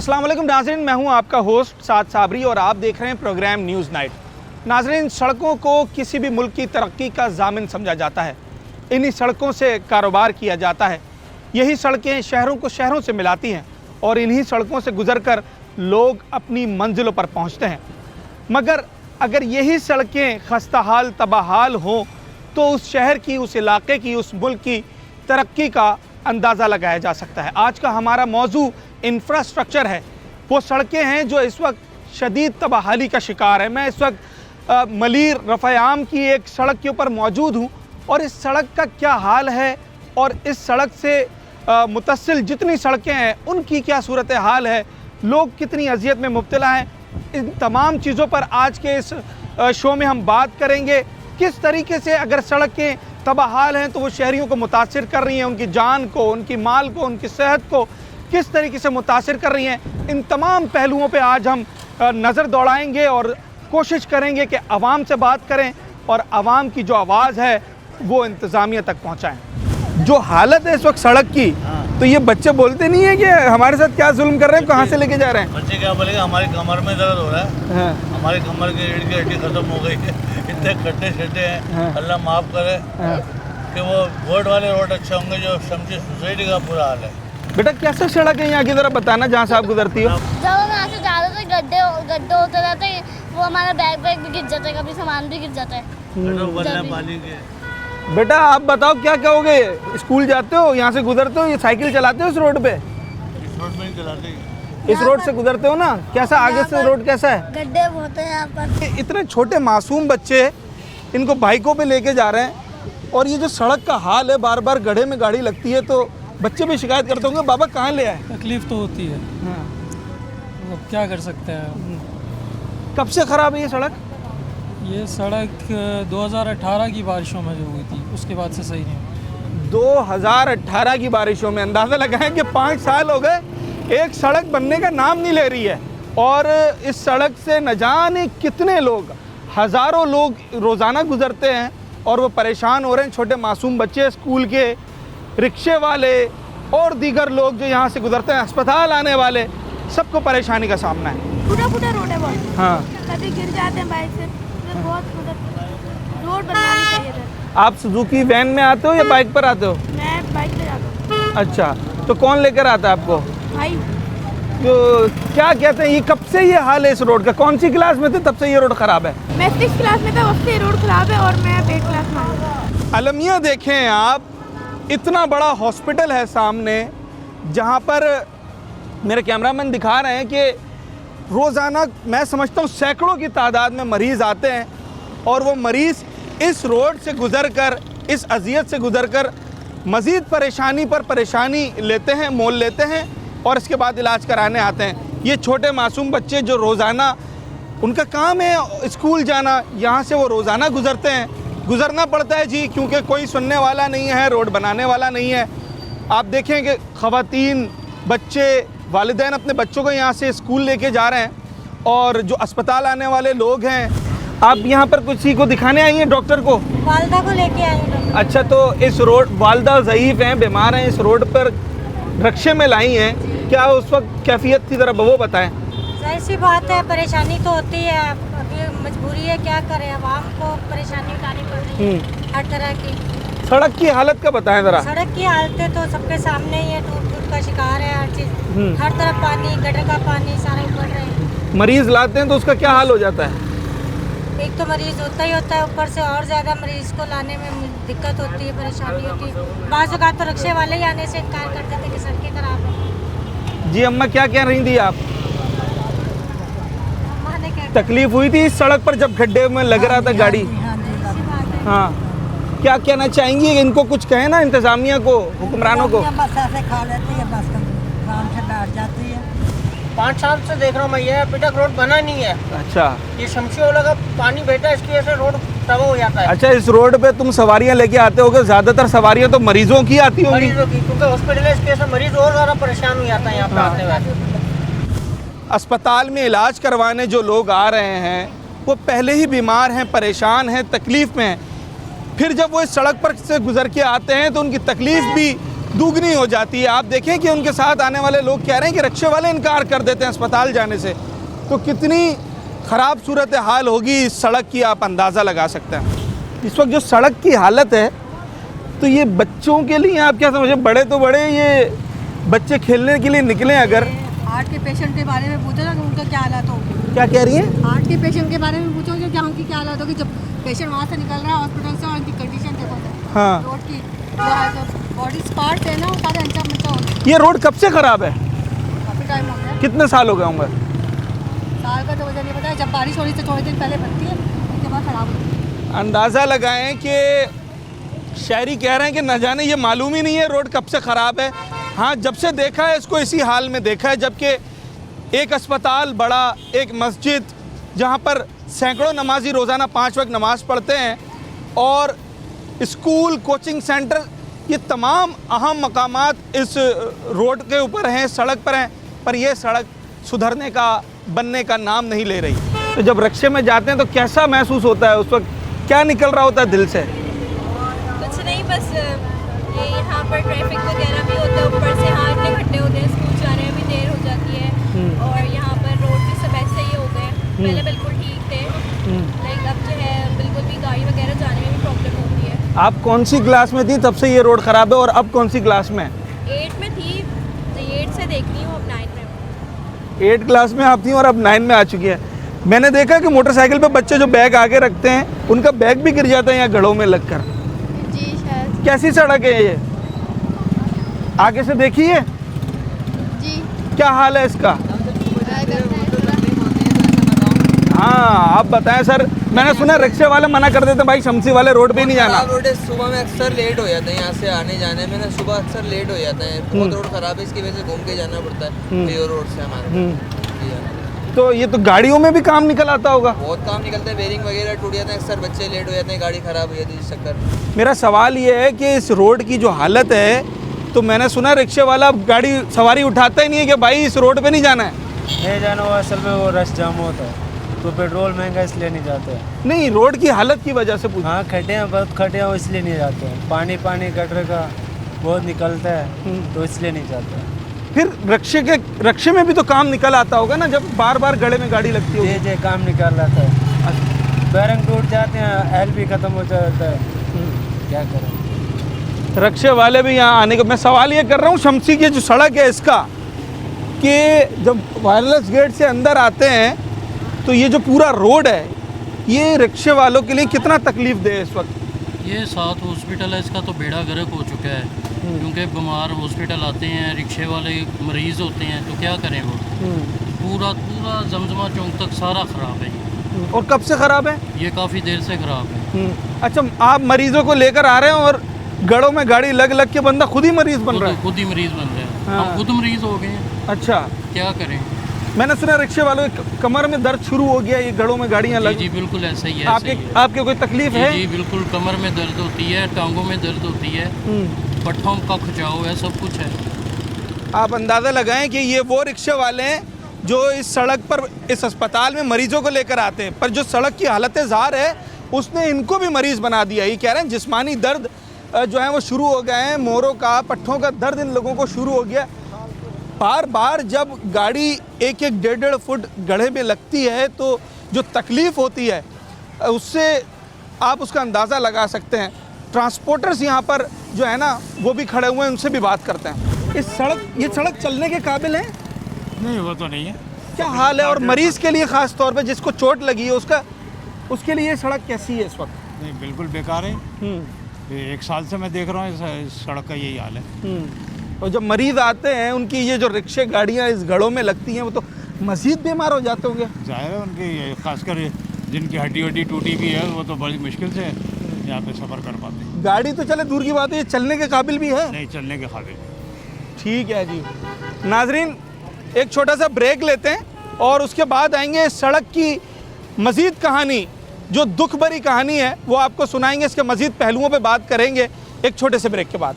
अस्सलाम वालेकुम नाज़रीन, मैं हूं आपका होस्ट साद साबरी और आप देख रहे हैं प्रोग्राम न्यूज़ नाइट। नाज़रीन, सड़कों को किसी भी मुल्क की तरक्की का ज़ामिन समझा जाता है। इन्हीं सड़कों से कारोबार किया जाता है। यही सड़कें शहरों को शहरों से मिलाती हैं और इन्हीं सड़कों से गुजरकर लोग अपनी मंजिलों पर पहुंचते हैं। मगर अगर यही सड़कें खस्ताहाल तबाहाल हों तो उस शहर की, उस इलाके की, उस मुल्क की तरक्की का अंदाज़ा लगाया जा सकता है। आज का हमारा मौजू इंफ्रास्ट्रक्चर है। वो सड़कें हैं जो इस वक्त शदीद तबाहाली का शिकार है। मैं इस वक्त मलीर रफ़ायाम की एक सड़क के ऊपर मौजूद हूँ और इस सड़क का क्या हाल है और इस सड़क से मुतसिल जितनी सड़कें हैं उनकी क्या सूरत हाल है, लोग कितनी अजियत में मुब्तला हैं, इन तमाम चीज़ों पर आज के इस शो में हम बात करेंगे। किस तरीके से अगर सड़कें तबाहाल हैं तो वो शहरियों को मुतासिर कर रही हैं, उनकी जान को, उनकी माल को, उनकी सेहत को किस तरीके से मुतासिर कर रही हैं, इन तमाम पहलुओं पे आज हम नज़र दौड़ाएंगे और कोशिश करेंगे कि आवाम से बात करें और आवाम की जो आवाज़ है वो इंतज़ामिया तक पहुँचाएँ। जो हालत है इस वक्त सड़क की, तो ये बच्चे बोलते नहीं है कि हमारे साथ क्या जुल्म कर रहे हैं, कहाँ से लेके जा रहे हैं? बच्चे क्या बोलेंगे, हमारी कमर में दर्द हो रहा है। हाँ। हमारी कमर की रीढ़ की हड्डी खत्म हो गई है। इतने खड्डे शड्डे हैं। हाँ। अल्लाह माफ़ करे। हाँ। कि वो बोर्ड वाले रोड अच्छे होंगे, जो शमशी सोसाइटी का बुरा हाल है। बेटा कैसे सड़क है यहाँ की, ज़रा बताना जहाँ से आप गुजरती हो। जब हम यहाँ से जा रहे थे गड्ढे होते रहते हैं, वो हमारा बैग भी गिर जाता है, कभी सामान भी गिर जाता है। पानी के बेटा आप बताओ क्या कहोगे, स्कूल जाते हो, यहाँ से गुजरते हो, ये साइकिल चलाते हो इस रोड पे? इस रोड में ही चलाते हैं। इस रोड से गुजरते हो ना, कैसा आगे से रोड कैसा है? गड्ढे बहुत हैं यहाँ पर। इतने छोटे मासूम बच्चे इनको बाइकों पे लेके जा रहे हैं और ये जो सड़क का हाल है, बार बार गड्ढे में गाड़ी लगती है तो बच्चे भी शिकायत करते होंगे, बाबा कहाँ ले आए? तकलीफ तो होती है, हाँ। अब क्या कर सकते हैं। कब से ख़राब है ये सड़क? ये सड़क 2018 की बारिशों में जो हुई थी उसके बाद से सही नहीं। 2018 की बारिशों में अंदाज़ा लगाएं कि 5 साल हो गए, एक सड़क बनने का नाम नहीं ले रही है और इस सड़क से न जाने कितने लोग, हज़ारों लोग रोज़ाना गुजरते हैं और वो परेशान हो रहे हैं। छोटे मासूम बच्चे, स्कूल के, रिक्शे वाले और दीगर लोग जो यहाँ से गुजरते हैं, अस्पताल आने वाले, सबको परेशानी का सामना है। फुटा रोड है बहुत। हाँ, कभी गिर जाते हैं बाइक से, बहुत रोड बनवानी चाहिए था। आप सुजुकी वैन में आते हो या बाइक पर आते हो? मैं बाइक पे जाता हूँ। अच्छा, तो कौन लेकर आता है आपको? भाई जो क्या कहते हैं, ये कब से ये हाल है इस रोड का? कौन सी क्लास में थे तब से ये रोड ख़राब है? मैं 6th क्लास में था, उससे रोड खराब है और मैं 8th क्लास में हूँ। अलमिया देखें आप, इतना बड़ा हॉस्पिटल है सामने जहाँ पर मेरे कैमरामैन दिखा रहे हैं कि रोज़ाना मैं समझता हूँ सैकड़ों की तादाद में मरीज़ आते हैं और वो मरीज़ इस रोड से गुज़र इस अजियत से गुज़र मज़ीद परेशानी पर परेशानी लेते हैं, मोल लेते हैं और इसके बाद इलाज कराने आते हैं। ये छोटे मासूम बच्चे जो रोज़ाना उनका काम है स्कूल जाना, यहाँ से वो रोज़ाना गुज़रते हैं, गुज़रना पड़ता है जी, क्योंकि कोई सुनने वाला नहीं है, रोड बनाने वाला नहीं है। आप देखें कि ख़वातीन, बच्चे, वालिदैन अपने बच्चों को यहाँ से स्कूल लेके जा रहे हैं और जो अस्पताल आने वाले लोग हैं, आप यहाँ पर किसी को दिखाने आई हैं, डॉक्टर को? वालदा को लेके आई हूँ। अच्छा, तो इस रोड, वालदा ज़ईफ़ हैं, बीमार हैं, इस रोड पर रक्शे में लाई हैं, क्या उस वक्त कैफियत थी, ज़रा वो बताएं। जाहिर सी बात है, परेशानी तो होती है, अभी मजबूरी है, क्या करें, आवाम को परेशानी उठानी पड़ रही है हर तरह की। सड़क की हालत का बताएं ज़रा। सड़क की हालतें तो सबके सामने ही है, टूट का शिकार है हर चीज़, हर तरफ पानी, गटर का पानी सारा उबल रहे हैं। मरीज़ लाते हैं तो उसका क्या हाल हो जाता है? एक तो मरीज़ होता ही होता है, ऊपर से और ज़्यादा मरीज़ को लाने में दिक्कत होती है, परेशानी होती है। बाज़ औक़ात तो रिक्शे वाले ही आने से इनकार कर देते कि सड़कें ख़राब है। जी अम्मा, क्या कह रही थी आप? अम्मा ने क्या तकलीफ हुई थी इस सड़क पर जब खड्डे में लग रहा था गाड़ी? हाँ, क्या कहना चाहेंगी, इनको कुछ कहें ना, इंतज़ामिया को, हुक्मरानों को? बस ऐसे खा लेती है, बस आराम से बैठ जाती है। 5 साल से देख रहा हूँ मैं, ये अभी तक रोड बना नहीं है। अच्छा, ये शमशी वाला का पानी बेटा, इसकी वजह से रोड तबाह हो जाता है। अच्छा, इस रोड पे तुम सवारियां लेके आते होगे, ज़्यादातर सवारियां तो मरीजों की आती होंगी? मरीजों की, क्योंकि हॉस्पिटल है, इसकी वजह से मरीज और ज़्यादा परेशान हो जाता है यहाँ पे आते हुए। अस्पताल में इलाज करवाने जो लोग आ रहे हैं वो पहले ही बीमार हैं, परेशान हैं, तकलीफ़ में हैं, फिर जब वो इस सड़क पर से गुजर के आते हैं तो उनकी तकलीफ़ भी दुगनी हो जाती है। आप देखें कि उनके साथ आने वाले लोग कह रहे हैं कि रिक्शे वाले इनकार कर देते हैं अस्पताल जाने से, तो कितनी ख़राब सूरत हाल होगी इस सड़क की आप अंदाज़ा लगा सकते हैं। इस वक्त जो सड़क की हालत है, तो ये बच्चों के लिए आप क्या समझें, बड़े तो बड़े, ये बच्चे खेलने के लिए निकले अगर। हार्ट के पेशेंट के बारे में पूछो ना कि उनका क्या हालत हो। क्या कह रही हैं? हार्ट के पेशेंट के बारे में पूछो कि क्या उनकी क्या हालत होगी जब पेशेंट वहाँ से निकल रहा है हॉस्पिटल से, और उनकी कंडीशन देखो हाँ। रोड की जो बॉडी पार्ट है ना वो सारे अंचा मंचा हो गए। ये रोड कब से ख़राब है? काफ़ी टाइम हो गया, कितने साल हो गए होंगे? साल का तो मुझे नहीं पता। जब बारिश हो रही से थोड़े दिन पहले बनती है, उसके बाद ख़राब होती है। अंदाज़ा लगाएं कि शहरी कह रहे हैं कि न जाने ये मालूम ही नहीं है रोड कब से ख़राब है। हाँ, जब से देखा है इसको इसी हाल में देखा है, जबकि एक अस्पताल बड़ा, एक मस्जिद जहाँ पर सैकड़ों नमाजी रोज़ाना 5 वक्त नमाज़ पढ़ते हैं, और स्कूल, कोचिंग सेंटर, ये तमाम अहम मकामात इस रोड के ऊपर हैं, सड़क पर हैं, पर यह सड़क सुधरने का, बनने का नाम नहीं ले रही। तो जब रिक्शे में जाते हैं तो कैसा महसूस होता है उस वक्त, क्या निकल रहा होता है दिल से? कुछ नहीं, बस ये यहाँ पर ट्रैफिक वगैरह भी होता है, ऊपर से हाँ इतने खड्डे होते हैं, स्कूल जाने में भी देर हो जाती है, और यहाँ पर रोड भी सब ऐसे ही हो गए। पहले बिल्कुल ठीक थे, लाइक अब जो है बिल्कुल भी गाड़ी वगैरह जाने में भी प्रॉब्लम होती है। आप कौन सी क्लास में थी तब से ये रोड ख़राब है, और अब कौन सी क्लास में? 8 में थी, तो 8 से देख रही हूँ, अब 9 में। 8 क्लास में आप थी और अब 9 में आ चुकी है। मैंने देखा कि मोटरसाइकिल पे बच्चे जो बैग आगे रखते हैं उनका बैग भी गिर जाता है यहाँ गड्ढों में लगकर। जी शायद। कैसी सड़क है ये? आगे से देखिए जी क्या हाल है इसका। हाँ, आप बताएं सर। मैंने सुना रिक्शे वाले मना कर देते हैं, भाई शमसी वाले रोड पे नहीं जाना। रोड है, सुबह में अक्सर लेट हो जाते हैं यहाँ से आने जाने में ना, सुबह अक्सर लेट हो जाते हैं, बहुत रोड खराब है, इसकी वजह से घूम के जाना पड़ता है ये रोड से हमारे। तो ये तो गाड़ियों में भी काम निकल आता होगा। बहुत काम निकलता है, बेरिंग वगैरह टूट जाते हैं, अक्सर बच्चे लेट हो जाते हैं, गाड़ी खराब हो जाती है इस चक्कर। मेरा सवाल ये है कि इस रोड की जो हालत है, तो मैंने सुना रिक्शे वाला गाड़ी सवारी उठाता ही नहीं है कि भाई इस रोड पे नहीं जाना है। नहीं जाना, वो असल में वो रश जाम होता है, तो पेट्रोल महंगा इसलिए नहीं जाते हैं। नहीं, रोड की हालत की वजह से पूछ। हाँ, खड्डे हैं, बहुत खड्डे हैं, इसलिए नहीं जाते हैं। पानी गटर का बहुत निकलता है, तो इसलिए नहीं जाते हैं। फिर रिक्शे में भी तो काम निकल आता होगा ना, जब बार बार गड़े में गाड़ी लगती होगी। जी काम निकाल रहा था, बैरंग टूट जाते हैं, एल भी ख़त्म हो जाता है, क्या करें। रिक्शे वाले भी यहाँ आने का, मैं सवाल ये कर रहा हूँ शमसी की जो सड़क है इसका, कि जब वायरलेस गेट से अंदर आते हैं तो ये जो पूरा रोड है, ये रिक्शे वालों के लिए कितना तकलीफ दे इस वक्त? ये 7 हॉस्पिटल है, इसका तो बेड़ा गर्क हो चुका है, क्योंकि बीमार हॉस्पिटल आते हैं, रिक्शे वाले मरीज़ होते हैं, तो क्या करें वो। पूरा जमजमा चौक तक सारा ख़राब है। और कब से ख़राब है? ये काफ़ी देर से ख़राब है। अच्छा, आप मरीज़ों को लेकर आ रहे हैं और गड़ों में गाड़ी लग के बंदा खुद ही मरीज़ बन रहा है। खुद ही मरीज़ बन रहा है। हाँ। हम खुद मरीज़ हो गए हैं। अच्छा, क्या करें। मैंने सुना रिक्शे वालों के कमर में दर्द शुरू हो गया, ये गड़ों में गाड़ियाँ लग। जी बिल्कुल ऐसा ही है। आपके कोई तकलीफ है? जी बिल्कुल, कमर में दर्द होती है, टांगों में दर्द होती है, पट्ठों का खिंचाव है, सब कुछ है। आप अंदाज़ा लगाएं कि ये वो रिक्शे वाले हैं जो इस सड़क पर, इस अस्पताल में मरीजों को लेकर आते हैं, पर जो सड़क की हालत ज़ार है उसने इनको भी मरीज़ बना दिया। ये कह रहे हैं जिस्मानी दर्द जो है वो शुरू हो गए हैं, मोरों का, पट्ठों का दर्द इन लोगों को शुरू हो गया। बार बार जब गाड़ी 1-1, 1.5 फुट गड्ढे में लगती है तो जो तकलीफ़ होती है उससे आप उसका अंदाज़ा लगा सकते हैं। ट्रांसपोर्टर्स यहाँ पर जो है ना वो भी खड़े हुए हैं, उनसे भी बात करते हैं। ये सड़क चलने के काबिल है? नहीं, वो तो नहीं है। क्या हाल है? और मरीज़ के लिए ख़ास तौर पे जिसको चोट लगी है उसके लिए ये सड़क कैसी है इस वक्त? नहीं, बिल्कुल बेकार है। 1 साल से मैं देख रहा हूँ इस सड़क का यही हाल है। और जब मरीज़ आते हैं, उनकी ये जो रिक्शे गाड़ियाँ इस गड़ों में लगती हैं, वो तो मज़ीद बीमार हो जाते होंगे। जाहिर है, उनकी खासकर जिनकी हड्डी टूटी भी है वो तो बड़ी मुश्किल से यहाँ पे सफ़र कर पाते हैं। गाड़ी तो चले दूर की बात है, ये चलने के काबिल भी है? नहीं, चलने के काबिल। ठीक है जी। नाजरीन, एक छोटा सा ब्रेक लेते हैं और उसके बाद आएंगे सड़क की मज़ीद कहानी, जो दुख भरी कहानी है वो आपको सुनाएंगे। इसके मज़ीद पहलुओं पे बात करेंगे एक छोटे से ब्रेक के बाद।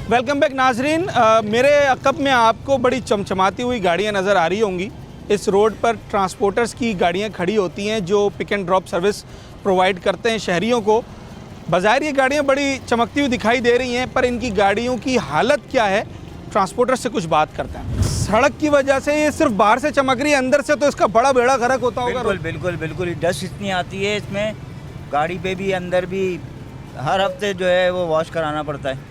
वेलकम बैक नाजरीन। मेरे अक़ब में आपको बड़ी चमचमाती हुई गाड़ियां नज़र आ रही होंगी। इस रोड पर ट्रांसपोर्टर्स की गाड़ियां खड़ी होती हैं जो pick and drop service provide करते हैं शहरियों को। बाज़ाहिर ये गाड़ियां बड़ी चमकती हुई दिखाई दे रही हैं, पर इनकी गाड़ियों की हालत क्या है, ट्रांसपोर्टर से कुछ बात करते हैं। सड़क की वजह से ये सिर्फ बाहर से चमक रही है, अंदर से तो इसका बड़ा बेड़ा गर्क होता होगा। बिल्कुल बिल्कुल बिल्कुल, डस्ट इतनी आती है इसमें, गाड़ी पे भी अंदर भी हर हफ्ते जो है वो वॉश कराना पड़ता है।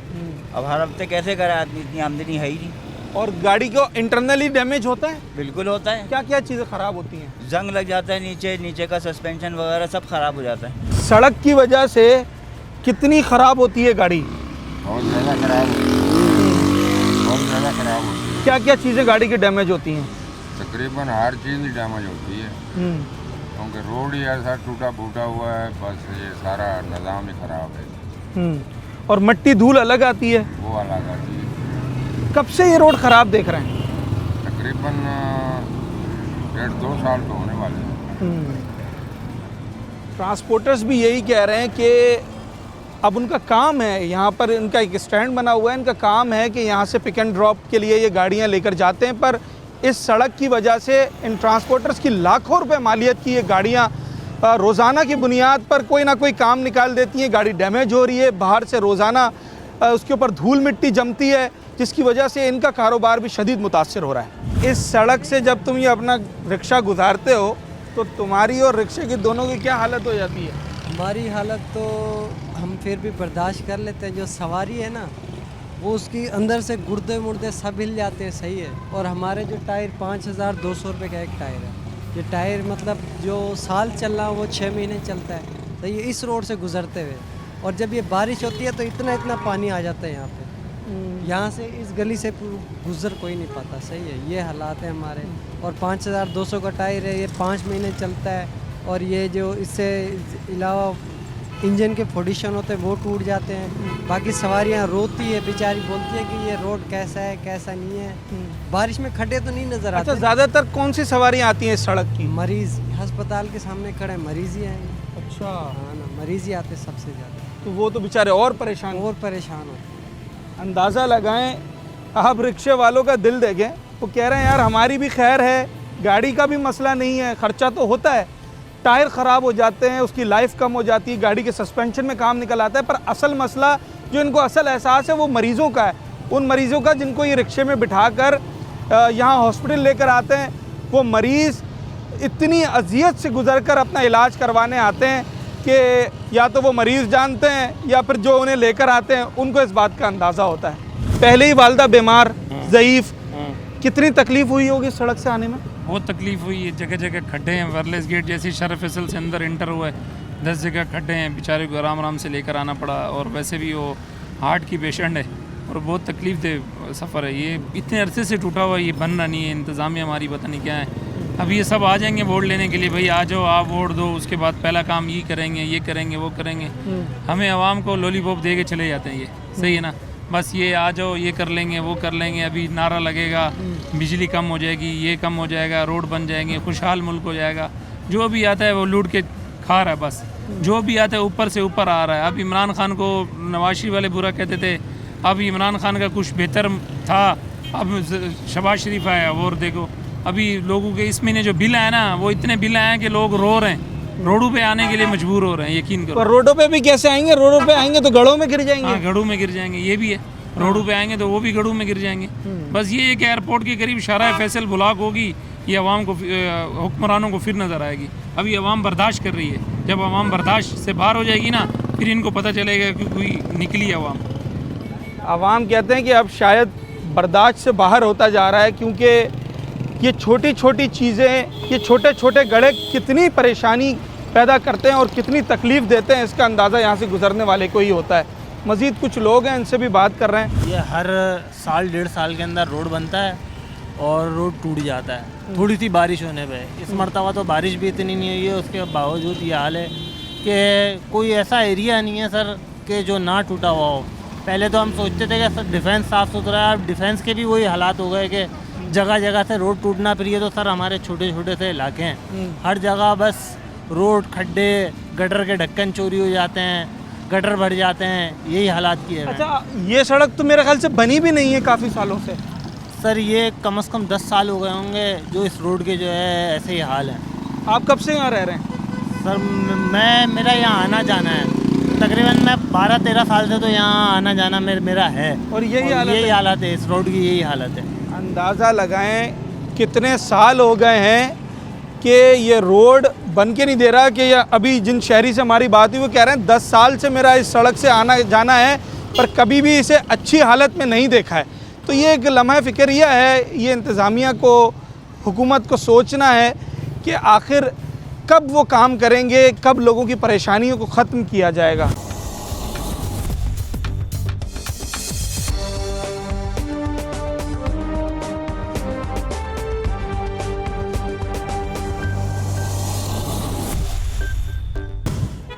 अब हर हफ्ते कैसे कराए आदमी, इतनी आमदनी है ही नहीं। और गाड़ी को इंटरनली डैमेज होता है? बिल्कुल होता है। क्या क्या चीज़ें ख़राब होती हैं? जंग लग जाता है, नीचे का सस्पेंशन वगैरह सब ख़राब हो जाता है। सड़क की वजह से कितनी ख़राब होती है गाड़ी? बहुत ज़्यादा ख़राब होती है, बहुत ज़्यादा ख़राब होती है। क्या क्या चीज़ें गाड़ी की डैमेज होती हैं? तकरीबन हर चीज़ ही डैमेज होती है, क्योंकि रोड ही ऐसा टूटा फूटा हुआ है, बस ये सारा निज़ाम ही ख़राब है। और मिट्टी धूल अलग आती है, वो अलग आती है। कब से ये रोड ख़राब देख रहे हैं? तकरीबन 1.5-2 साल तो होने वाले हैं। ट्रांसपोर्टर्स भी यही कह रहे हैं कि अब उनका काम है, यहाँ पर इनका एक स्टैंड बना हुआ है, इनका काम है कि यहाँ से पिक एंड ड्रॉप के लिए ये गाड़ियाँ लेकर जाते हैं, पर इस सड़क की वजह से इन ट्रांसपोर्टर्स की लाखों रुपए मालियत की ये गाड़ियाँ रोज़ाना की बुनियाद पर कोई ना कोई काम निकाल देती हैं। गाड़ी डैमेज हो रही है, बाहर से रोज़ाना उसके ऊपर धूल मिट्टी जमती है, जिसकी वजह से इनका कारोबार भी शदीद मुतासर हो रहा है। इस सड़क से जब तुम ये अपना रिक्शा गुजारते हो तो तुम्हारी और रिक्शे की दोनों की क्या हालत हो जाती है? हमारी हालत तो हम फिर भी बर्दाश्त कर लेते हैं, जो सवारी है ना वो उसकी अंदर से गुर्दे मुर्दे सब हिल जाते हैं, सही है। और हमारे जो टायर 5200 रुपये का एक टायर है, ये टायर मतलब जो साल चल रहा वो 6 महीने चलता है, सही है, इस रोड से गुजरते हुए। और जब ये बारिश होती है तो इतना पानी आ जाता है यहाँ पे, यहाँ से इस गली से गुजर कोई नहीं पाता, सही है, ये हालात है हमारे। और 5200 का टायर है, ये 5 महीने चलता है। और ये जो इससे अलावा इंजन के पोडिशन होते हैं वो टूट जाते हैं। बाकी सवारियाँ रोती है बेचारी, बोलती है कि ये रोड कैसा है कैसा नहीं है। बारिश में खड्डे तो नहीं नज़र आते। अच्छा, ज़्यादातर कौन सी सवारियाँ आती हैं इस सड़क की? मरीज़ अस्पताल के सामने खड़े मरीज़ ही आएंगे। अच्छा, हाँ ना, मरीज़ ही आते सबसे ज़्यादा, तो वो तो बेचारे और परेशान होते हैं। अंदाज़ा लगाएं, आप रिक्शे वालों का दिल देखें, वो कह रहे हैं यार हमारी भी खैर है, गाड़ी का भी मसला नहीं है, ख़र्चा तो होता है, टायर ख़राब हो जाते हैं, उसकी लाइफ कम हो जाती है, गाड़ी के सस्पेंशन में काम निकल आता है, पर असल मसला जो इनको असल एहसास है वो मरीज़ों का है। उन मरीज़ों का जिनको ये रिक्शे में बिठाकर यहाँ हॉस्पिटल लेकर आते हैं, वो मरीज़ इतनी अजियत से गुजर कर अपना इलाज करवाने आते हैं कि या तो वो मरीज़ जानते हैं या फिर जो उन्हें लेकर आते हैं उनको इस बात का अंदाज़ा होता है। पहले ही वालदा बीमार, ज़ईफ़, कितनी तकलीफ़ हुई होगी सड़क से आने में? बहुत तकलीफ़ हुई है, जगह जगह खड्डे हैं, वायरलेस गेट जैसी शरफ फैसल से अंदर इंटर हुआ है, 10 जगह खड्डे हैं, बेचारे को आराम से लेकर आना पड़ा। और वैसे भी वो हार्ट की पेशेंट है और बहुत तकलीफ़ दे सफ़र है। ये इतने अरसे से टूटा हुआ, ये बन रहा नहीं है, इंतज़ामिया हमारी पता नहीं क्या है। अब ये सब आ जाएंगे वोट लेने के लिए, भाई आ जाओ आप वोट दो, उसके बाद पहला काम ये करेंगे वो करेंगे। हमें आवाम को लॉलीपॉप दे के चले जाते हैं, ये सही है ना, बस ये आ जाओ, ये कर लेंगे वो कर लेंगे, अभी नारा लगेगा, बिजली कम हो जाएगी, ये कम हो जाएगा, रोड बन जाएंगे, खुशहाल मुल्क हो जाएगा। जो भी आता है वो लूट के खा रहा है, बस जो भी आता है ऊपर से ऊपर आ रहा है। अब इमरान खान को नवाज शरीफ वाले बुरा कहते थे, अब इमरान खान का कुछ बेहतर था, अब शहबाज शरीफ आया। और देखो अभी लोगों के इस महीने जो बिल आए ना, वो इतने बिल आए हैं कि लोग रो रहे हैं, रोडों पे आने के लिए मजबूर हो रहे हैं, यकीन करो। पर रोडों पे भी कैसे आएंगे? रोडों पे आएंगे तो गढ़ों में गिर जाएंगे। हाँ, गढ़ों में गिर जाएंगे, ये भी है। रोडों पे आएंगे तो वो भी गढ़ों में गिर जाएंगे। बस ये एक एयरपोर्ट के करीब शारा फैसल ब्लॉक होगी, ये अवाम को, हुक्मरानों को फिर नज़र आएगी। अभी अवाम बर्दाश्त कर रही है, जब अवाम बर्दाश्त से बाहर हो जाएगी ना, फिर इनको पता चलेगा कि कोई निकली अवाम। अवाम कहते हैं कि अब शायद बर्दाश्त से बाहर होता जा रहा है, क्योंकि ये छोटी छोटी चीज़ें, ये छोटे छोटे गड्ढे कितनी परेशानी पैदा करते हैं और कितनी तकलीफ़ देते हैं, इसका अंदाज़ा यहाँ से गुजरने वाले को ही होता है। मज़ीद कुछ लोग हैं, इनसे भी बात कर रहे हैं। ये हर साल 1.5 साल के अंदर रोड बनता है और रोड टूट जाता है थोड़ी सी बारिश होने पे। इस मरतबा तो बारिश भी इतनी नहीं हुई है, उसके बावजूद ये हाल है कि कोई ऐसा एरिया नहीं है सर कि जो ना टूटा हुआ हो। पहले तो हम सोचते थे कि सर डिफेंस साफ़ सुथरा है, अब डिफेंस के भी वही हालात हो गए कि जगह जगह से रोड टूटना। फिर ये तो सर हमारे छोटे छोटे से इलाके हैं, हर जगह बस रोड, खड्डे, गटर के ढक्कन चोरी हो जाते हैं, गटर भर जाते हैं, यही हालात किए हुए हैं। अच्छा, ये सड़क तो मेरे ख्याल से बनी भी नहीं है काफ़ी सालों से। सर ये कम से कम 10 साल हो गए होंगे जो इस रोड के जो है ऐसे ही हाल है। आप कब से यहाँ रह रहे हैं? सर मेरा यहाँ आना जाना है, तकरीबन मैं 12-13 साल से तो यहाँ आना जाना मेरा है। और यही हालत है, इस रोड की यही हालत है। अंदाज़ा लगाएं कितने साल हो गए हैं कि ये रोड बन के नहीं दे रहा। कि अभी जिन शहरी से हमारी बात हुई वो कह रहे हैं 10 साल से मेरा इस सड़क से आना जाना है, पर कभी भी इसे अच्छी हालत में नहीं देखा है। तो ये एक लम्हा फ़िक्रिया है, ये इंतज़ामिया को, हुकूमत को सोचना है कि आखिर कब वो काम करेंगे, कब लोगों की परेशानियों को ख़त्म किया जाएगा।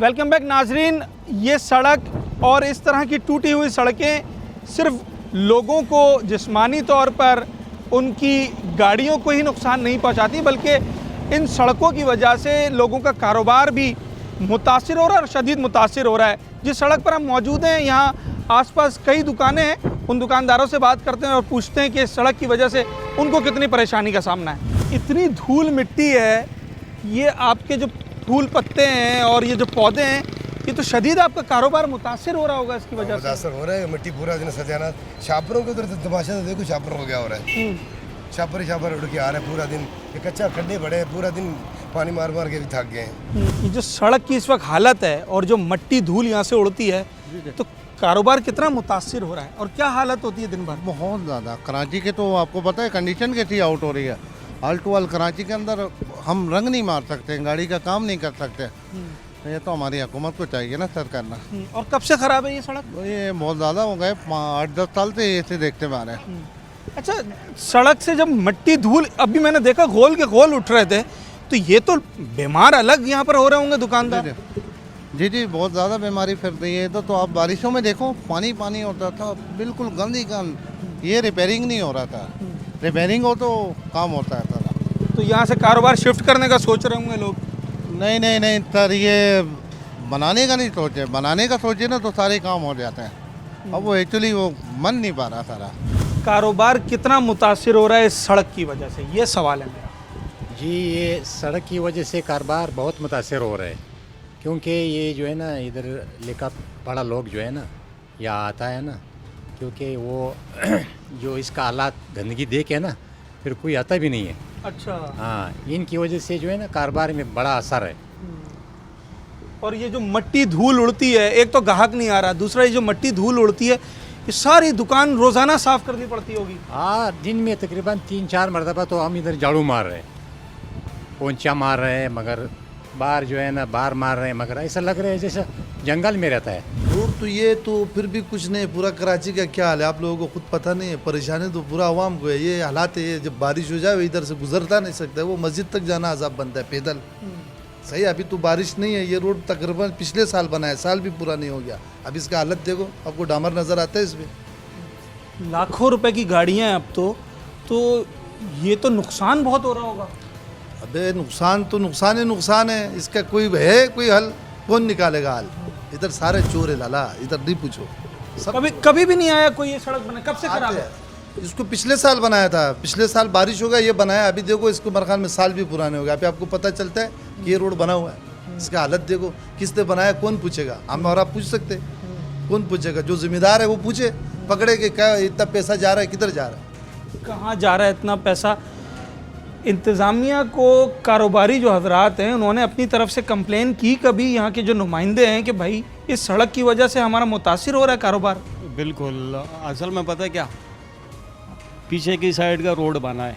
वेलकम बैक नाजरीन। ये सड़क और इस तरह की टूटी हुई सड़कें सिर्फ लोगों को जिस्मानी तौर पर उनकी गाड़ियों को ही नुकसान नहीं पहुंचाती, बल्कि इन सड़कों की वजह से लोगों का कारोबार भी मुतासिर हो रहा है और शदीद मुतासिर हो रहा है। जिस सड़क पर हम मौजूद हैं यहाँ आसपास कई दुकानें हैं, उन दुकानदारों से बात करते हैं और पूछते हैं कि इस सड़क की वजह से उनको कितनी परेशानी का सामना है। इतनी धूल मिट्टी है, ये आपके जो फूल पत्ते हैं और ये जो पौधे हैं, ये तो शदीद आपका कारोबार मुतासिर हो रहा होगा इसकी वजह से। मुतासिर हो रहा है, मिट्टी पूरा दिन सत्यानाश। छापरों के उधर तमाशा तो देखो, छापरों को क्या हो रहा है। छापर उड़ के आ रहे हैं पूरा दिन, ये कच्चा खड्डे बड़े हैं, पूरा दिन पानी मार मार के भी थक गए हैं। ये जो सड़क की इस वक्त हालत है और जो मट्टी धूल यहाँ से उड़ती है, तो कारोबार कितना मुतासिर हो रहा है और क्या हालत होती है दिन भर? बहुत ज़्यादा। कराची के तो आपको पता है कंडीशन कैसी आउट हो रही है। ऑल टू ऑल कराची के अंदर हम रंग नहीं मार सकते, गाड़ी का काम नहीं कर सकते। ये तो हमारी हुकूमत को चाहिए ना सर करना। और कब से ख़राब है ये सड़क? ये बहुत ज़्यादा हो गए, 8-10 साल से ऐसे देखते आ रहे हैं। अच्छा, सड़क से जब मट्टी धूल, अभी मैंने देखा गोल के गोल उठ रहे थे, तो ये तो बीमार अलग यहाँ पर हो रहे होंगे दुकानदार। जी बहुत ज़्यादा बीमारी फिर रही है। तो आप बारिशों में देखो पानी पानी होता था, बिल्कुल गंदी गंद। ये रिपेयरिंग नहीं हो रहा था, रिपेयरिंग हो तो काम होता है सर। तो यहाँ से कारोबार शिफ्ट करने का सोच रहे होंगे लोग? नहीं सर, ये बनाने का नहीं सोचे। बनाने का सोचे ना तो सारे काम हो जाते हैं। अब वो एक्चुअली वो मन नहीं पा रहा सारा। कारोबार कितना मुतासिर हो रहा है इस सड़क की वजह से, ये सवाल है मेरा। जी ये सड़क की वजह से कारोबार बहुत मुतासिर हो रहा है, क्योंकि ये जो है ना इधर लिखा पढ़ा लोग जो है ना यहाँ आता है ना, क्योंकि वो जो इसका हालात गंदगी देख है ना फिर कोई आता भी नहीं है। अच्छा। हाँ, इनकी वजह से जो है ना कारोबार में बड़ा असर है। और ये जो मट्टी धूल उड़ती है, एक तो ग्राहक नहीं आ रहा, दूसरा ये जो मट्टी धूल उड़ती है, ये सारी दुकान रोज़ाना साफ़ करनी पड़ती होगी। हाँ, दिन में तकरीबन 3-4 मरतबा तो हम इधर झाड़ू मार रहे हैं, पोंछा मार रहे हैं, मगर बाहर जो है ना बाहर मार रहे हैं, मगर ऐसा लग रहा है जैसे जंगल में रहता है। रोड तो ये तो फिर भी कुछ नहीं, पूरा कराची का क्या हाल है आप लोगों को खुद पता नहीं है। परेशानी तो पूरा आवाम को है। ये हालात है, जब बारिश हो जाए इधर से गुजरता नहीं सकता, वो मस्जिद तक जाना अजाब बनता है पैदल। सही, अभी तो बारिश नहीं है, ये रोड तकरीबन पिछले साल बना है, साल भी पूरा नहीं हो गया। अब इसका हालत देखो, आपको डामर नज़र आता है इसमें। लाखों रुपए की गाड़ियाँ हैं अब तो ये तो नुकसान बहुत हो रहा होगा। अबे नुकसान तो नुकसान है, इसका कोई है कोई हल? कौन निकालेगा हल? इधर सारे चोर है लाला, इधर नहीं पूछो। कभी भी नहीं आया कोई ये सड़क बना, कब से खराब है? इसको पिछले साल बनाया था, पिछले साल बारिश हो गया ये बनाया। अभी देखो इसको मेरे ख्याल में साल भी पुराने हो गए। अभी आपको पता चलता है कि ये रोड बना हुआ है। इसका हालत देखो, किसने बनाया कौन पूछेगा? हम और आप पूछ सकते, कौन पूछेगा? जो जिम्मेदार है वो पूछे, पकड़े कि क्या इतना पैसा जा रहा है, किधर जा रहा है, कहाँ जा रहा है इतना पैसा। इंतज़ामिया को कारोबारी जो हजरात हैं उन्होंने अपनी तरफ से कंप्लेन की कभी, यहाँ के जो नुमाइंदे हैं, कि भाई इस सड़क की वजह से हमारा मुतासिर हो रहा है कारोबार? बिल्कुल, असल में पता है क्या, पीछे की साइड का रोड बना है,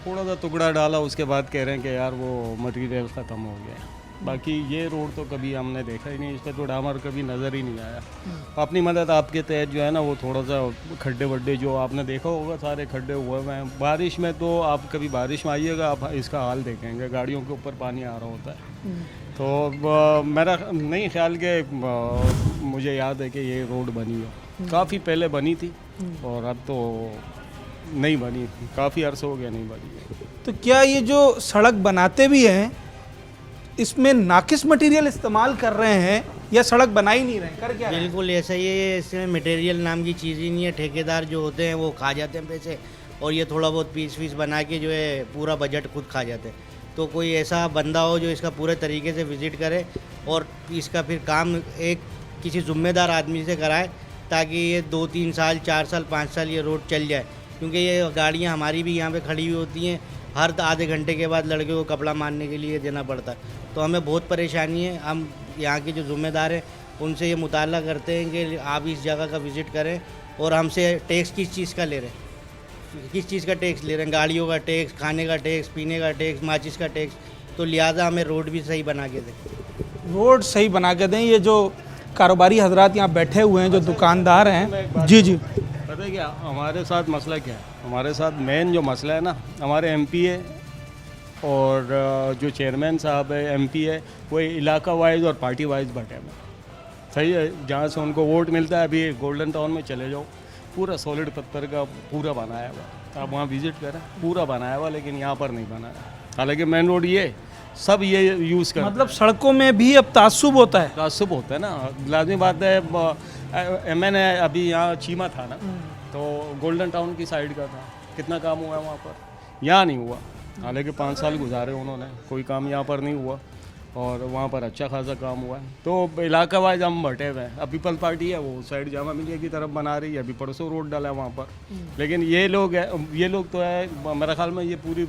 थोड़ा सा टुकड़ा डाला, उसके बाद कह रहे हैं कि यार वो मटेरियल ख़त्म हो गया। बाकी ये रोड तो कभी हमने देखा ही नहीं, इस पर तो डामर कभी नज़र ही नहीं आया। अपनी मदद आपके तहत जो है ना वो थोड़ा सा खड्डे वड्डे जो आपने देखा होगा सारे खड्डे हुए हैं। बारिश में तो आप कभी बारिश में आइएगा, आप इसका हाल देखेंगे, गाड़ियों के ऊपर पानी आ रहा होता है। तो मेरा नहीं ख्याल कि मुझे याद है कि ये रोड बनी हो, काफ़ी पहले बनी थी और अब तो नहीं बनी, काफ़ी अर्सा हो गया नहीं बनी है। तो क्या ये जो सड़क बनाते भी हैं, इसमें नाकिस मटेरियल इस्तेमाल कर रहे हैं या सड़क बना ही नहीं रहे हैं, कर क्या रहे हैं? बिल्कुल ऐसा ही है, इसमें मटेरियल नाम की चीज़ ही नहीं है। ठेकेदार जो होते हैं वो खा जाते हैं पैसे, और ये थोड़ा बहुत पीस बना के जो है पूरा बजट खुद खा जाते हैं। तो कोई ऐसा बंदा हो जो इसका पूरे तरीके से विज़िट करे और इसका फिर काम एक किसी ज़िम्मेदार आदमी से कराए, ताकि ये 2-3 साल 4 साल 5 साल ये रोड चल जाए। क्योंकि ये गाड़ियाँ हमारी भी यहाँ पे खड़ी हुई होती हैं, हर आधे घंटे के बाद लड़के को कपड़ा मारने के लिए देना पड़ता है। तो हमें बहुत परेशानी है। हम यहाँ के जो ज़िम्मेदार हैं उनसे ये मुताला करते हैं कि आप इस जगह का विज़िट करें, और हमसे टैक्स किस चीज़ का ले रहे हैं, किस चीज़ का टैक्स ले रहे हैं, गाड़ियों का टैक्स, खाने का टैक्स, पीने का टैक्स, माचिस का टैक्स। तो लिहाजा हमें रोड भी सही बना के दें। रोड सही बना के दें। ये जो कारोबारी हजरात यहाँ बैठे हुए हैं, जो दुकानदार हैं, जी पता है क्या हमारे साथ मसला क्या है? हमारे साथ मेन जो मसला है ना, हमारे एमपी है और जो चेयरमैन साहब है एमपी है, वो इलाका वाइज और पार्टी वाइज बटे हैं। सही है, जहाँ से उनको वोट मिलता है। अभी गोल्डन टाउन में चले जाओ, पूरा सॉलिड पत्थर का पूरा बनाया हुआ, आप वहाँ विज़िट करें, पूरा बनाया हुआ, लेकिन यहाँ पर नहीं बनाया। हालांकि मेन रोड ये सब ये यूज़ करते मतलब सड़कों में भी अब तासुब होता है। तासुब होता है ना, लाजमी बात है। मैंने अभी यहाँ चीमा था ना, तो गोल्डन टाउन की साइड का था, कितना काम हुआ है वहाँ पर, यहाँ नहीं हुआ। हालांकि 5 साल गुजारे उन्होंने, कोई काम यहाँ पर नहीं हुआ, और वहाँ पर अच्छा खासा काम हुआ है। तो इलाका वाइज हम बटे हुए हैं। अब पीपल पार्टी है वो साइड जामा मिलिया की तरफ बना रही है, अभी परसों रोड डाला है वहाँ पर। लेकिन ये लोग तो है, मेरा ख्याल में ये पूरी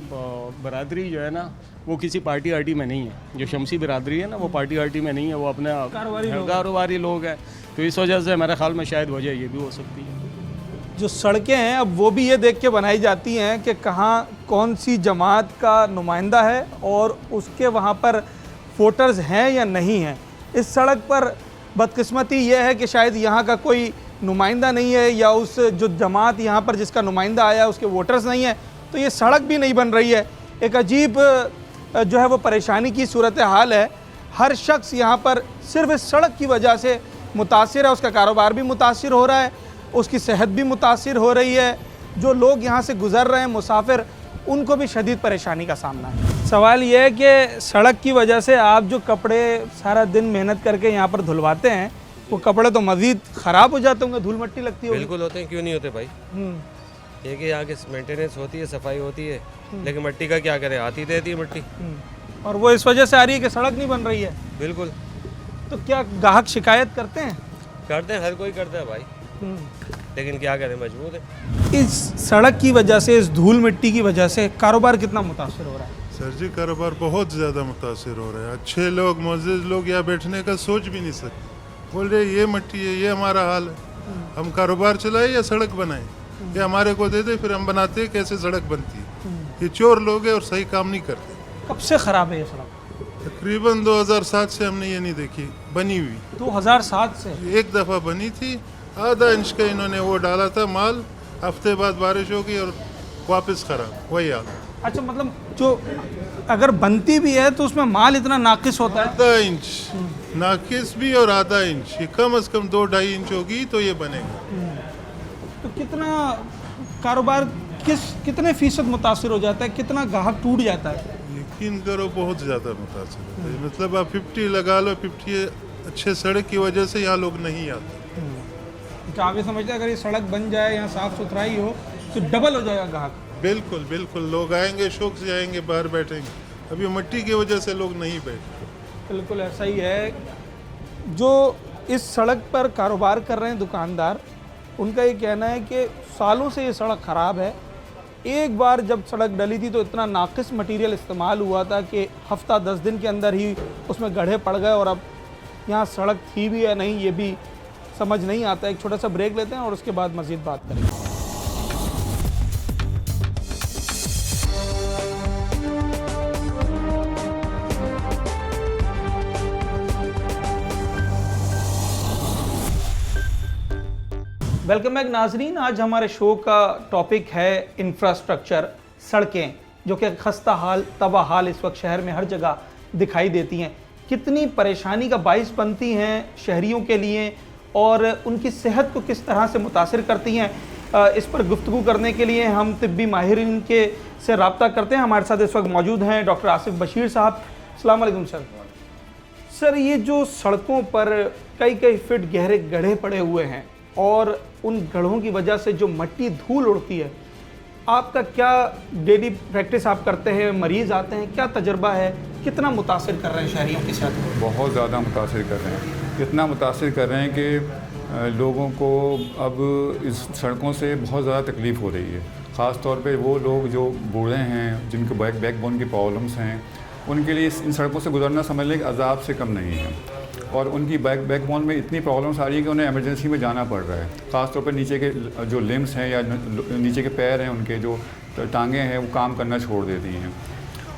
बरादरी जो है ना, वो किसी पार्टी आर्टी में नहीं है। जो शमसी बिरादरी है ना, वो पार्टी आर्टी में नहीं है, वो अपने कारोबारी लोग हैं। तो इस वजह से मेरे ख्याल में शायद वजह ये भी हो सकती है। जो सड़कें हैं अब वो भी ये देख के बनाई जाती हैं कि कहाँ कौन सी जमात का नुमाइंदा है और उसके वहाँ पर वोटर्स हैं या नहीं हैं। इस सड़क पर बदकिस्मती यह है कि शायद यहाँ का कोई नुमाइंदा नहीं है, या उस जो जमात यहाँ पर जिसका नुमाइंदा आया उसके वोटर्स नहीं है, तो ये सड़क भी नहीं बन रही है। एक अजीब जो है वो परेशानी की सूरत हाल है। हर शख्स यहाँ पर सिर्फ इस सड़क की वजह से मुतासिर है, उसका कारोबार भी मुतासिर हो रहा है, उसकी सेहत भी मुतासिर हो रही है। जो लोग यहाँ से गुज़र रहे हैं मुसाफिर, उनको भी शदीद परेशानी का सामना है। सवाल यह है कि सड़क की वजह से आप जो कपड़े सारा दिन मेहनत करके यहाँ पर धुलवाते हैं, वो कपड़े तो मज़ीद ख़राब हो जाते होंगे, धूल मिट्टी लगती है। बिल्कुल होते हैं, क्यों नहीं होते भाई। ये कि यहाँ की मेंटेनेंस होती है, सफाई होती है, लेकिन मिट्टी का क्या करें, आती रहती है मिट्टी, और वो इस वजह से आ रही है कि सड़क नहीं बन रही है। बिल्कुल। तो क्या ग्राहक शिकायत करते हैं? करते हैं, हर कोई करता है भाई, लेकिन क्या करें, मजबूर है। इस सड़क की वजह से, इस धूल मिट्टी की वजह से कारोबार कितना मुतासर हो रहा है? सर जी, कारोबार बहुत ज़्यादा मुतासर हो रहा है। अच्छे लोग, मुअज़्ज़िज़ लोग यहाँ बैठने का सोच भी नहीं सकते। बोल रहे ये मिट्टी है, ये हमारा हाल है, हम कारोबार चलाए या सड़क बनाए, ये हमारे को दे दे, फिर हम बनाते हैं, कैसे सड़क बनती है। ये चोर लोग हैं और सही काम नहीं करते। कब से ख़राब है ये सड़क? तकरीबन 2007 से हमने ये नहीं देखी बनी हुई। 2007 से? एक दफ़ा बनी थी, आधा इंच का इन्होंने वो डाला था माल, हफ्ते बाद बारिश हो गई और वापस खराब, वही हाल। अच्छा, मतलब जो अगर बनती भी है तो उसमें माल इतना नाकिस होता है? आधा इंच नाकिस भी और आधा इंच, ये कम से कम 2-2.5 इंच होगी तो ये बनेगा। तो कितना कारोबार कितने फीसद मुतासिर हो जाता है, कितना ग्राहक टूट जाता है? यकीन करो बहुत ज़्यादा मुतासिर होता है। मतलब आप 50 लगा लो, 50 अच्छे सड़क की वजह से यहाँ लोग नहीं आते। क्या आप ये समझते हैं अगर ये सड़क बन जाए, यहाँ साफ़ सुथराई हो, तो डबल हो जाएगा ग्राहक? बिल्कुल बिल्कुल, लोग आएंगे, शौक से आएंगे, बाहर बैठेंगे। अभी मिट्टी की वजह से लोग नहीं बैठे। बिल्कुल ऐसा ही है। जो इस सड़क पर कारोबार कर रहे हैं दुकानदार, उनका ये कहना है कि सालों से ये सड़क ख़राब है। एक बार जब सड़क डली थी तो इतना नाकिस मटेरियल इस्तेमाल हुआ था कि हफ्ता 10 दिन के अंदर ही उसमें गड्ढे पड़ गए, और अब यहाँ सड़क थी भी या नहीं ये भी समझ नहीं आता। एक छोटा सा ब्रेक लेते हैं और उसके बाद मज़ीद बात करेंगे। वेलकम बैक नाजरीन। आज हमारे शो का टॉपिक है इंफ्रास्ट्रक्चर, सड़कें, जो कि खस्ता हाल, तबाह हाल इस वक्त शहर में हर जगह दिखाई देती हैं। कितनी परेशानी का बाइस बनती हैं शहरियों के लिए और उनकी सेहत को किस तरह से मुतासिर करती हैं, इस पर गुफ्तगू करने के लिए हम तिब्बी माहिरीन से रब्ता करते हैं। हमारे साथ इस वक्त मौजूद हैं डॉक्टर आसिफ बशीर साहब, अस्सलाम वालेकुम सर। सर, ये जो सड़कों पर कई कई फीट गहरे गड्ढे पड़े हुए हैं और उन गड्ढों की वजह से जो मिट्टी धूल उड़ती है, आपका क्या डेली प्रैक्टिस आप करते हैं, मरीज़ आते हैं, क्या तजर्बा है, कितना मुतासिर कर रहे हैं शहरियों की सेहत को? बहुत ज़्यादा मुतासिर कर रहे हैं, इतना मुतासिर कर रहे हैं कि लोगों को अब इस सड़कों से बहुत ज़्यादा तकलीफ़ हो रही है। ख़ास तौर पे वो लोग जो बूढ़े हैं, जिनके बैकबोन की प्रॉब्लम्स हैं, उनके लिए इन सड़कों से गुजरना समझ लें कि अजाब से कम नहीं है। और उनकी बैकबोन में इतनी प्रॉब्लम्स आ रही है कि उन्हें इमरजेंसी में जाना पड़ रहा है। ख़ास तौर पे नीचे के जो लिम्स हैं या नीचे के पैर हैं, उनके जो टांगें हैं वो काम करना छोड़ देती हैं।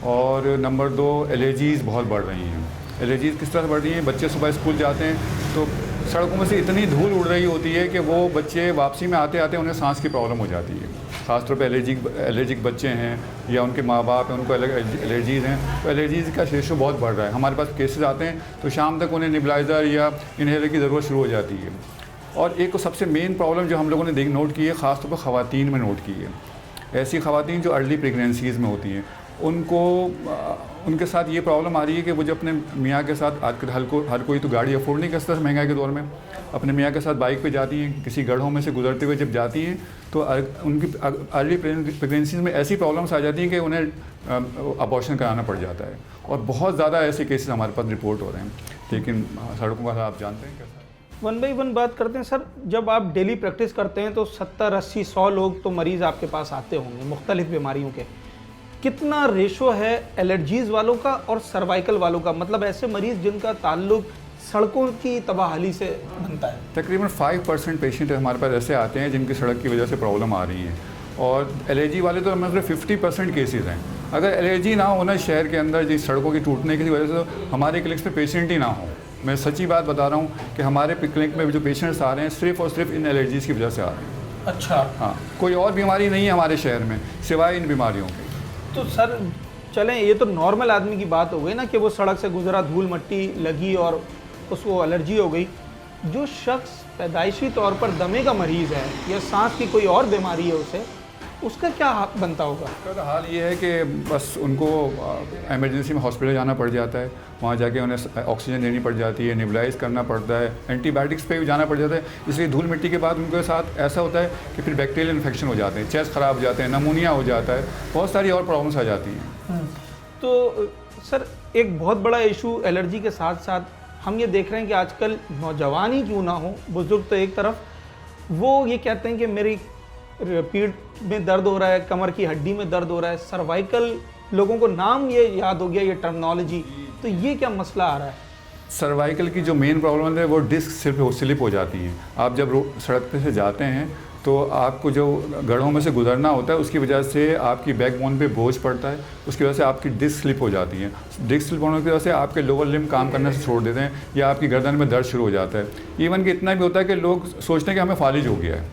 और नंबर 2, एलर्जीज़ बहुत बढ़ रही हैं। एलर्जीज़ किस तरह से बढ़ रही हैं? बच्चे सुबह स्कूल जाते हैं तो सड़कों में से इतनी धूल उड़ रही होती है कि वो बच्चे वापसी में आते आते उन्हें सांस की प्रॉब्लम हो जाती है। ख़ासतौर पे एलर्जिक बच्चे हैं या उनके माँ बाप हैं, उनको अलग एलर्जीज़ हैं, तो एलर्जीज़ का रेशो बहुत बढ़ रहा है। हमारे पास केसेस आते हैं तो शाम तक उन्हें निबलाइज़र या इन्हेलर की ज़रूरत शुरू हो जाती है। और एक सबसे मेन प्रॉब्लम जो हम लोगों ने नोट की है, ख़ासतौर पर ख़वातीन में नोट की है। ऐसी ख़वातीन जो अर्ली प्रेगनेंसीज़ में होती हैं, उनके साथ ये प्रॉब्लम आ रही है कि वो जो अपने मियाँ के साथ, आजकल हर कोई तो गाड़ी अफोर्ड नहीं कर सकता महंगाई के दौर में, अपने मियाँ के साथ बाइक पे जाती हैं, किसी गड्ढों में से गुजरते हुए जब जाती हैं तो उनकी अर्ली प्रेगनेंसी में ऐसी प्रॉब्लम्स आ जाती हैं कि उन्हें अबॉर्शन कराना पड़ जाता है। और बहुत ज़्यादा ऐसे केसेस हमारे पास रिपोर्ट हो रहे हैं। लेकिन सड़कों का आप जानते हैं कैसा। 1 बाई 1 बात करते हैं सर। जब आप डेली प्रैक्टिस करते हैं तो 70, 80, 100 लोग तो मरीज़ आपके पास आते होंगे मुख्तलिफ़ बीमारियों के। कितना रेशो है एलर्जीज़ वालों का और सर्वाइकल वालों का, मतलब ऐसे मरीज़ जिनका ताल्लुक सड़कों की तबाहली से बनता है? तकरीबन 5% पेशेंट हमारे पास ऐसे आते हैं जिनकी सड़क की वजह से प्रॉब्लम आ रही है। और एलर्जी वाले तो मतलब 50% केसेस हैं। अगर एलर्जी ना हो ना शहर के अंदर जिस सड़कों की टूटने की वजह से, तो हमारे क्लिनिक्स पे पेशेंट ही ना हो। मैं सच्ची बात बता रहा हूँ कि हमारे क्लिनिक में जो पेशेंट्स आ रहे हैं सिर्फ़ और सिर्फ इन एलर्जीज़ की वजह से आ रहे हैं। अच्छा। हाँ, कोई और बीमारी नहीं है हमारे शहर में सिवाय इन बीमारियों के। तो सर चलें, ये तो नॉर्मल आदमी की बात हो गई ना कि वो सड़क से गुजरा, धूल मिट्टी लगी और उसको एलर्जी हो गई। जो शख्स पैदाइशी तौर पर दमे का मरीज़ है या सांस की कोई और बीमारी है उसे, उसका क्या बनता होगा? उसका तो हाल ये है कि बस उनको इमरजेंसी में हॉस्पिटल जाना पड़ जाता है। वहाँ जाके उन्हें ऑक्सीजन देनी पड़ जाती है, निबलाइज करना पड़ता है, एंटीबायोटिक्स पे भी जाना पड़ जाता है। इसलिए धूल मिट्टी के बाद उनके साथ ऐसा होता है कि फिर बैक्टीरियल इन्फेक्शन हो जाते हैं, चेस्ट ख़राब हो जाते हैं, नमूनिया हो जाता है, बहुत सारी और प्रॉब्लम्स आ जाती हैं। तो सर एक बहुत बड़ा इशू एलर्जी के साथ साथ हम ये देख रहे हैं कि आजकल नौजवान ही क्यों ना हो, बुजुर्ग तो एक तरफ, वो ये कहते हैं कि मेरी पीठ में दर्द हो रहा है, कमर की हड्डी में दर्द हो रहा है, सर्वाइकल, लोगों को नाम ये याद हो गया, ये टर्मिनोलॉजी। तो ये क्या मसला आ रहा है? सर्वाइकल की जो मेन प्रॉब्लम है वो डिस्क स्लिप हो जाती हैं। आप जब सड़क पे से जाते हैं तो आपको जो गड्ढों में से गुजरना होता है उसकी वजह से आपकी बैकबोन पे बोझ पड़ता है, उसकी वजह से आपकी डिस्क स्लिप हो जाती है। डिस्क स्लिप होने की वजह से आपके लोअर लिम्ब काम करना से छोड़ देते हैं या आपकी गर्दन में दर्द शुरू हो जाता है। इवन कि इतना भी होता है कि लोग सोचते हैं कि हमें फालिज हो गया है,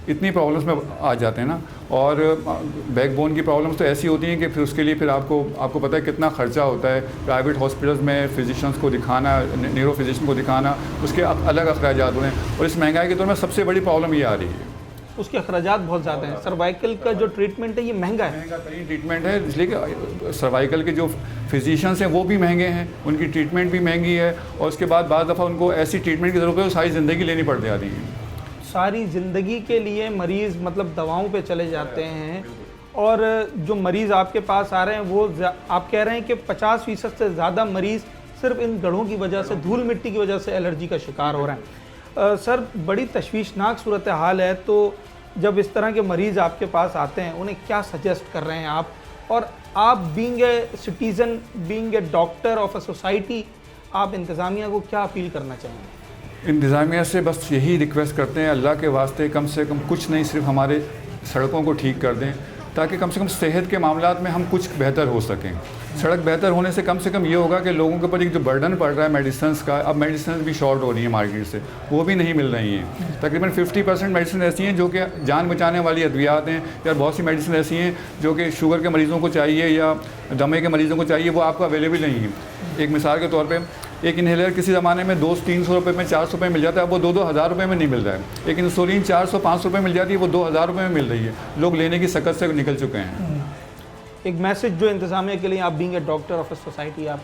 इतनी प्रॉब्लम्स में आ जाते हैं ना। और बैकबोन की प्रॉब्लम्स तो ऐसी होती हैं कि फिर उसके लिए फिर आपको पता है कितना ख़र्चा होता है। प्राइवेट हॉस्पिटल्स में फिजिशियंस को दिखाना, न्यूरो फिजिशियन को दिखाना, उसके अलग अखराजात होते हैं। और इस महंगाई के दौर में सबसे बड़ी प्रॉब्लम ये आ रही है, उसके अखराजात बहुत ज़्यादा हैं। सर्वाइकल का जो ट्रीटमेंट है ये महंगा है, महंगा तरीन ट्रीटमेंट है, इसलिए कि सर्वाइकल के जो फिजिशियंस हैं वो भी महंगे हैं, उनकी ट्रीटमेंट भी महंगी है। और उसके बाद बाद दफ़ा उनको ऐसी ट्रीटमेंट की ज़रूरत है सारी ज़िंदगी लेनी पड़ जाती है। सारी ज़िंदगी के लिए मरीज़ मतलब दवाओं पे चले जाते हैं। और जो मरीज़ आपके पास आ रहे हैं वो आप कह रहे हैं कि 50% से ज़्यादा मरीज़ सिर्फ इन गड्ढों की वजह से, धूल मिट्टी की वजह से एलर्जी का शिकार हो रहे हैं। सर बड़ी तशवीशनाक सूरत हाल है। तो जब इस तरह के मरीज़ आपके पास आते हैं उन्हें क्या सजेस्ट कर रहे हैं आप? और आप being a citizen, being a doctor of a society, आप इंतज़ामिया को क्या अपील करना चाहेंगे? इंतज़ामिया से बस यही रिक्वेस्ट करते हैं, अल्लाह के वास्ते कम से कम कुछ नहीं, सिर्फ हमारे सड़कों को ठीक कर दें ताकि कम से कम सेहत के मामलात में हम कुछ बेहतर हो सकें। सड़क बेहतर होने से कम ये होगा कि लोगों के ऊपर एक जो बर्डन पड़ रहा है मेडिसिन्स का, अब मेडिसिन भी शॉर्ट हो रही है मार्केट से, वो भी नहीं मिल रही हैं। तकरीबन 50% मेडिसिन ऐसी हैं जो कि जान बचाने वाली अद्वियात हैं, या बहुत सी मेडिसिन ऐसी हैं जो कि शुगर के मरीज़ों को चाहिए या दमे के मरीज़ों को चाहिए, वो आपको अवेलेबल नहीं है। एक मिसाल के तौर पे एक इन्हेलर किसी ज़माने में 200-300 रुपये में, 400 रुपये मिल जाता है, अब वो 2-2 हज़ार रुपये में नहीं मिल रहा है। एक इंसुलिन 400-500 रुपये मिल जाती है, वो 2000 रुपये में मिल रही है। लोग लेने की सकत से निकल चुके हैं। एक मैसेज जो इंतज़ामिया के लिए, आप being a doctor of a society, आप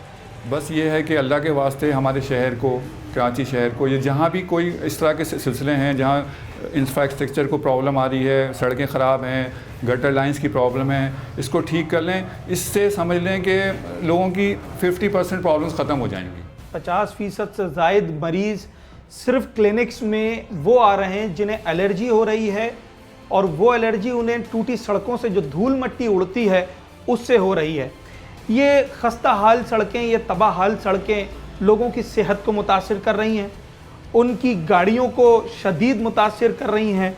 बस ये है कि अल्लाह के वास्ते हमारे शहर को, कराची शहर को, ये जहाँ भी कोई इस तरह के सिलसिले हैं जहाँ इंफ्रास्ट्रक्चर को प्रॉब्लम आ रही है, सड़कें ख़राब हैं, गटर लाइंस की प्रॉब्लम है, इसको ठीक कर लें। इससे समझ लें कि लोगों की 50% प्रॉब्लम्स ख़त्म हो जाएंगी। 50% से ज़ायद मरीज़ सिर्फ क्लिनिक्स में वो आ रहे हैं जिन्हें एलर्जी हो रही है, और वो एलर्जी उन्हें टूटी सड़कों से जो धूल मट्टी उड़ती है उससे हो रही है। ये खस्ता हाल सड़कें, ये तबाह हाल सड़कें लोगों की सेहत को मुतासिर कर रही हैं, उनकी गाड़ियों को शदीद मुतासिर कर रही हैं,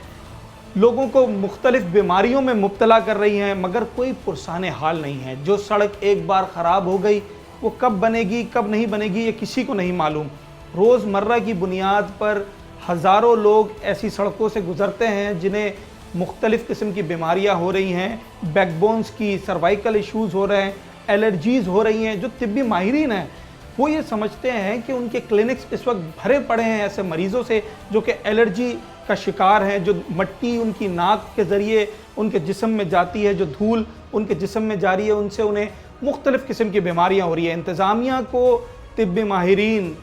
लोगों को मुख्तलिफ़ बीमारियों में मुब्तला कर रही हैं, मगर कोई पुरसाने हाल नहीं है। जो सड़क एक बार ख़राब हो गई वो कब बनेगी कब नहीं बनेगी ये किसी को नहीं मालूम। रोज़मर्रा की बुनियाद पर हज़ारों लोग ऐसी सड़कों से गुज़रते हैं जिन्हें मुख्तलिफ़ किस्म की बीमारियाँ हो रही हैं, बैकबोन्स की, सर्वाइकल इश्यूज़ हो रहे हैं, एलर्जीज़ हो रही हैं। जो तिब्बी माहिरीन हैं वो ये समझते हैं कि उनके क्लिनिक्स इस वक्त भरे पड़े हैं ऐसे मरीज़ों से जो कि एलर्जी का शिकार हैं, जो मट्टी उनकी नाक के ज़रिए उनके जिस्म में जाती है, जो धूल उनके जिस्म में जा रही है, उनसे उन्हें मुख्तलिफ़ किस्म की बीमारियाँ हो रही है। इंतज़ामिया को, तिब्बी माहिरीन,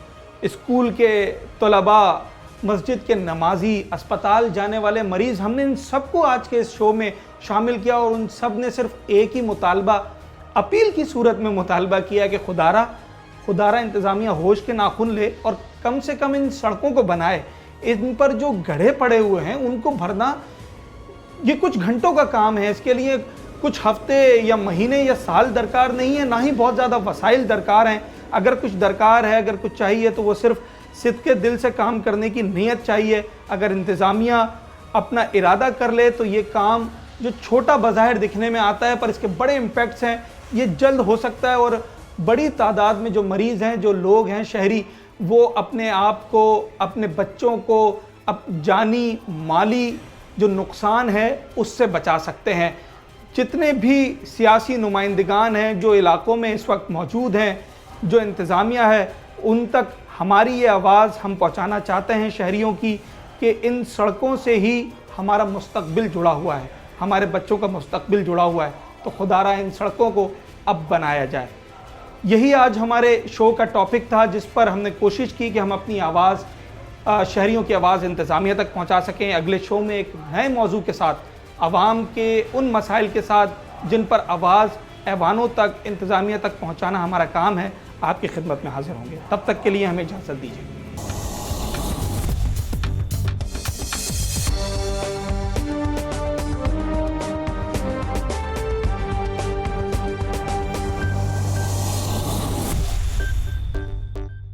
स्कूल के तलबा, मस्जिद के नमाजी, अस्पताल जाने वाले मरीज़, हमने इन सबको आज के इस शो में शामिल किया और उन सब ने सिर्फ एक ही मुतालबा, अपील की सूरत में मुतालबा किया कि खुदारा इंतज़ामिया होश के नाखून ले और कम से कम इन सड़कों को बनाए। इन पर जो गड्ढे पड़े हुए हैं उनको भरना ये कुछ घंटों का काम है। इसके लिए कुछ हफ्ते या महीने या साल दरकार नहीं है, ना ही बहुत ज़्यादा वसाइल दरकार हैं। अगर कुछ दरकार है, अगर कुछ चाहिए तो वो सिर्फ सिद्क़े दिल से काम करने की नीयत चाहिए। अगर इंतज़ामिया अपना इरादा कर ले तो ये काम जो छोटा बज़ाहिर दिखने में आता है पर इसके बड़े इम्पैक्ट्स हैं, ये जल्द हो सकता है और बड़ी तादाद में जो मरीज़ हैं, जो लोग हैं शहरी, वो अपने आप को, अपने बच्चों को, जानी माली जो नुकसान है उससे बचा सकते हैं। जितने भी सियासी नुमाइंदगान हैं जो इलाक़ों में इस वक्त मौजूद हैं, जो इंतज़ामिया है, उन तक हमारी ये आवाज़ हम पहुंचाना चाहते हैं शहरियों की कि इन सड़कों से ही हमारा मुस्तकबिल जुड़ा हुआ है, हमारे बच्चों का मुस्तकबिल जुड़ा हुआ है। तो खुदारा इन सड़कों को अब बनाया जाए। यही आज हमारे शो का टॉपिक था जिस पर हमने कोशिश की कि हम अपनी आवाज़, शहरियों की आवाज़ इंतज़ामिया तक पहुंचा सकें। अगले शो में एक नए मौजू के साथ, आवाम के उन मसाइल के साथ जिन पर आवाज़ ऐवानों तक, इंतज़ामिया तक पहुंचाना हमारा काम है, आपकी खिदमत में हाजिर होंगे। तब तक के लिए हमें इजाज़त दीजिए।